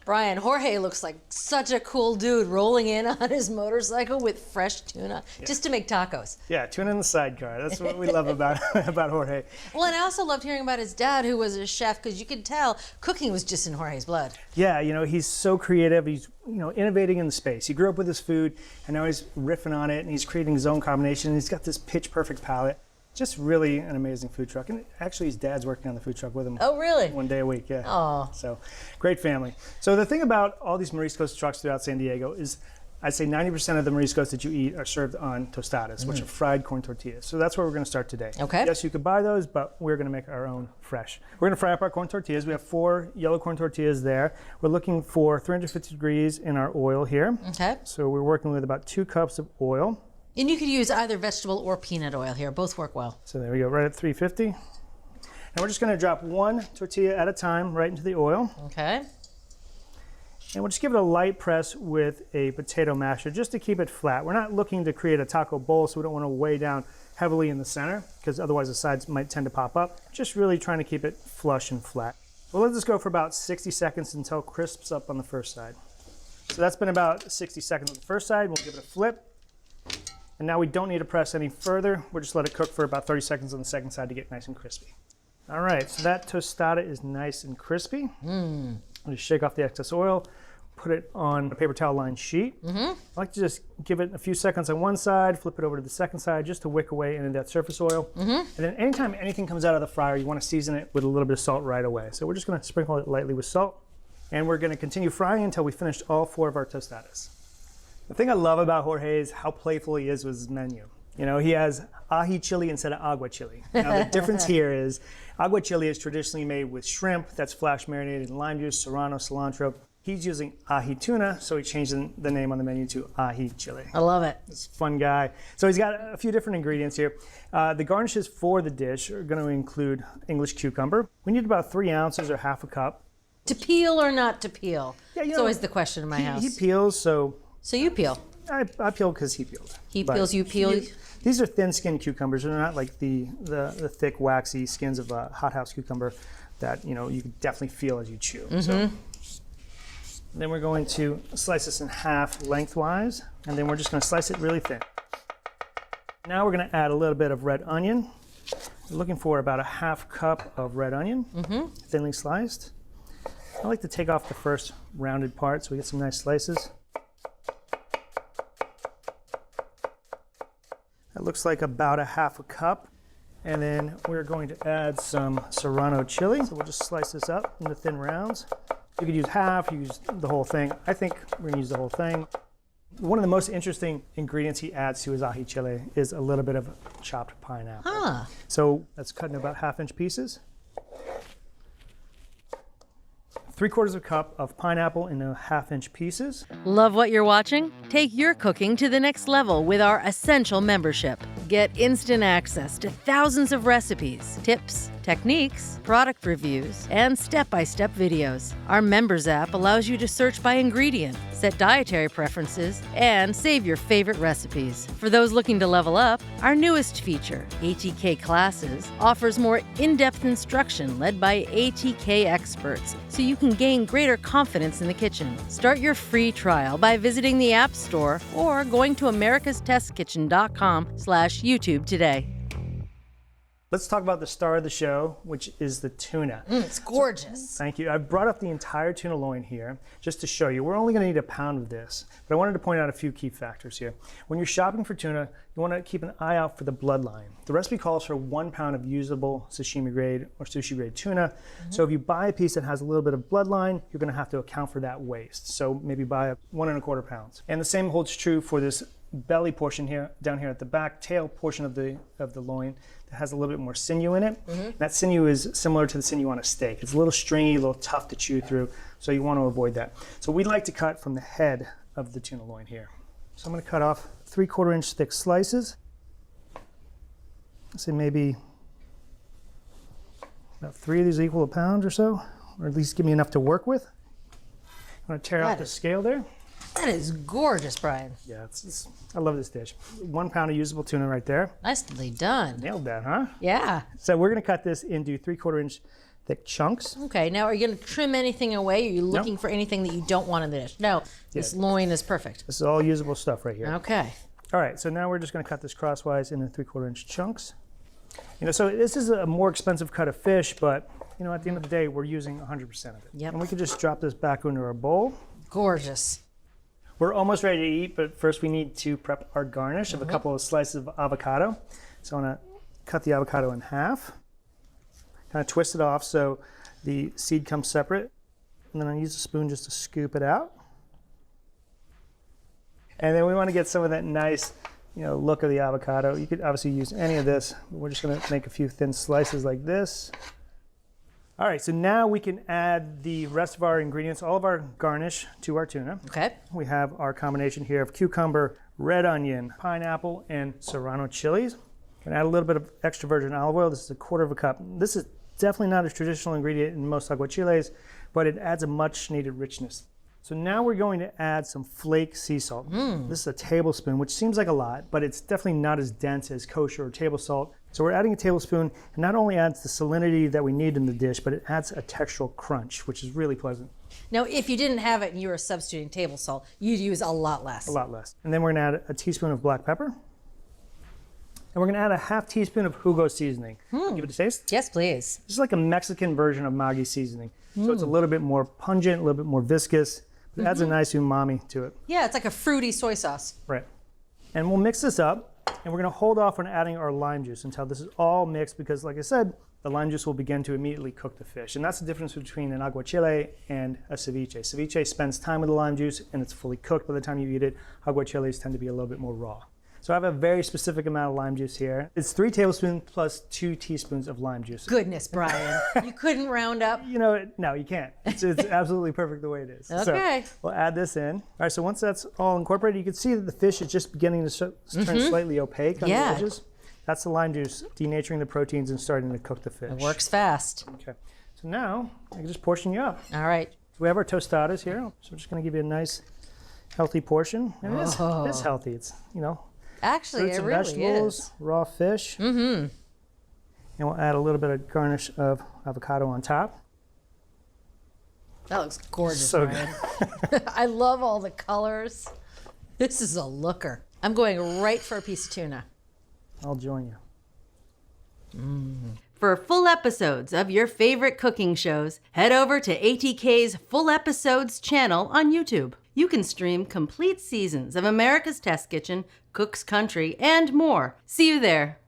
Brian, Jorge looks like such a cool dude rolling in on his motorcycle with fresh tuna just to make tacos. Yeah, tuna in the sidecar. That's what we love about Jorge. Well, and I also loved hearing about his dad, who was a chef, because you could tell cooking was just in Jorge's blood. Yeah, he's so creative. He's, innovating in the space. He grew up with his food, and now he's riffing on it, and he's creating his own combination. He's got this pitch-perfect palate. Just really an amazing food truck. And actually, his dad's working on the food truck with him. Oh, really? One day a week, yeah. Oh. So, great family. So the thing about all these Mariscos trucks throughout San Diego is I'd say 90% of the Mariscos that you eat are served on tostadas, which are fried corn tortillas. So that's where we're going to start today. Okay. Yes, you could buy those, but we're going to make our own fresh. We're going to fry up our corn tortillas. We have 4 yellow corn tortillas there. We're looking for 350 degrees in our oil here. Okay. So we're working with about 2 cups of oil. And you could use either vegetable or peanut oil here. Both work well. So there we go, right at 350. And we're just going to drop 1 tortilla at a time right into the oil. Okay. And we'll just give it a light press with a potato masher just to keep it flat. We're not looking to create a taco bowl, so we don't want to weigh down heavily in the center because otherwise the sides might tend to pop up. Just really trying to keep it flush and flat. Well, let's just go for about 60 seconds until it crisps up on the first side. So that's been about 60 seconds on the first side. We'll give it a flip. And now we don't need to press any further. We'll just let it cook for about 30 seconds on the second side to get nice and crispy. All right, so that tostada is nice and crispy. I'll just shake off the excess oil, put it on a paper towel lined sheet. I like to just give it a few seconds on one side, flip it over to the second side just to wick away any of that surface oil. And then anytime anything comes out of the fryer, you want to season it with a little bit of salt right away. So we're just going to sprinkle it lightly with salt. And we're going to continue frying until we finished all 4 of our tostadas. The thing I love about Jorge is how playful he is with his menu. He has ají chili instead of agua chili. Now the difference here is agua chili is traditionally made with shrimp that's flash marinated in lime juice, serrano, cilantro. He's using ají tuna, so he changed the name on the menu to ají chili. I love it. He's a fun guy. So he's got a few different ingredients here. The garnishes for the dish are going to include English cucumber. We need about 3 ounces or half a cup. To peel or not to peel? Yeah, it's always the question in my house. He peels, so... So you peel? I peel because he peeled. He peels, you peel? These are thin-skinned cucumbers. They're not like the thick, waxy skins of a hothouse cucumber that you can definitely feel as you chew. So, then we're going to slice this in half lengthwise, and then we're just going to slice it really thin. Now we're going to add a little bit of red onion. We're looking for about a half cup of red onion, thinly sliced. I like to take off the first rounded part so we get some nice slices. That looks like about a half a cup. And then we're going to add some serrano chili. So we'll just slice this up into thin rounds. You could use half, use the whole thing. I think we're gonna use the whole thing. One of the most interesting ingredients he adds to his ají chili is a little bit of chopped pineapple. So that's cut in about 1/2-inch pieces. 3/4 cup of pineapple into 1/2-inch pieces. Love what you're watching? Take your cooking to the next level with our Essential membership. Get instant access to thousands of recipes, tips, techniques, product reviews, and step-by-step videos. Our members app allows you to search by ingredient, set dietary preferences, and save your favorite recipes. For those looking to level up, our newest feature, ATK Classes, offers more in-depth instruction led by ATK experts, so you can gain greater confidence in the kitchen. Start your free trial by visiting the App Store or going to americastestkitchen.com/YouTube today. Let's talk about the star of the show, which is the tuna. It's gorgeous. Thank you. I've brought up the entire tuna loin here just to show you. We're only going to need 1 pound of this, but I wanted to point out a few key factors here. When you're shopping for tuna, you want to keep an eye out for the bloodline. The recipe calls for 1 pound of usable sashimi-grade or sushi-grade tuna. So if you buy a piece that has a little bit of bloodline, you're going to have to account for that waste. So maybe buy 1 1/4 pounds. And the same holds true for this belly portion here, down here at the back, tail portion of the loin that has a little bit more sinew in it. That sinew is similar to the sinew on a steak. It's a little stringy, a little tough to chew through, so you want to avoid that. So we'd like to cut from the head of the tuna loin here. So I'm going to cut off 3/4-inch thick slices. Let's say maybe about 3 of these equal 1 pound or so, or at least give me enough to work with. I'm going to tear out the scale there. That is gorgeous, Brian. Yeah, I love this dish. 1 pound of usable tuna right there. Nicely done. Nailed that, huh? Yeah. So we're going to cut this into 3/4-inch thick chunks. Okay, now are you going to trim anything away? Are you looking for anything that you don't want in the dish? No, this loin is perfect. This is all usable stuff right here. Okay. All right, so now we're just going to cut this crosswise into 3/4 inch chunks. So this is a more expensive cut of fish, but at the end of the day, we're using 100% of it. Yep. And we can just drop this back into our bowl. Gorgeous. We're almost ready to eat, but first we need to prep our garnish of a couple of slices of avocado. So I'm going to cut the avocado in half, kind of twist it off so the seed comes separate, and then I'll use a spoon just to scoop it out. And then we want to get some of that nice look of the avocado. You could obviously use any of this, but we're just going to make a few thin slices like this. All right, so now we can add the rest of our ingredients, all of our garnish to our tuna. Okay. We have our combination here of cucumber, red onion, pineapple, and serrano chilies. Can add a little bit of extra virgin olive oil. This is 1/4 cup. This is definitely not a traditional ingredient in most aguachiles, but it adds a much needed richness. So now we're going to add some flake sea salt. This is a tablespoon, which seems like a lot, but it's definitely not as dense as kosher or table salt. So we're adding a tablespoon, and not only adds the salinity that we need in the dish, but it adds a textural crunch, which is really pleasant. Now, if you didn't have it and you were substituting table salt, you'd use a lot less. A lot less. And then we're going to add a teaspoon of black pepper. And we're going to add a half teaspoon of Hugo seasoning. Give it a taste. Yes, please. This is like a Mexican version of Maggi seasoning. So it's a little bit more pungent, a little bit more viscous. It adds a nice umami to it. Yeah, it's like a fruity soy sauce. Right. And we'll mix this up, and we're going to hold off on adding our lime juice until this is all mixed because, like I said, the lime juice will begin to immediately cook the fish. And that's the difference between an aguachile and a ceviche. Ceviche spends time with the lime juice, and it's fully cooked by the time you eat it. Aguachiles tend to be a little bit more raw. So I have a very specific amount of lime juice here. It's 3 tablespoons plus 2 teaspoons of lime juice. Goodness, Brian. You couldn't round up? No, you can't. It's absolutely perfect the way it is. Okay. So we'll add this in. All right, so once that's all incorporated, you can see that the fish is just beginning to turn slightly opaque on the edges. That's the lime juice denaturing the proteins and starting to cook the fish. It works fast. Okay. So now I can just portion you up. All right. So we have our tostadas here. So I'm just going to give you a nice, healthy portion. And it is healthy. It's, Actually, fruits it and really vegetables, is. raw fish. And we'll add a little bit of garnish of avocado on top. That looks gorgeous, So Brian. I love all the colors. This is a looker. I'm going right for a piece of tuna. I'll join you. For full episodes of your favorite cooking shows, head over to ATK's Full Episodes channel on YouTube. You can stream complete seasons of America's Test Kitchen, Cook's Country, and more. See you there.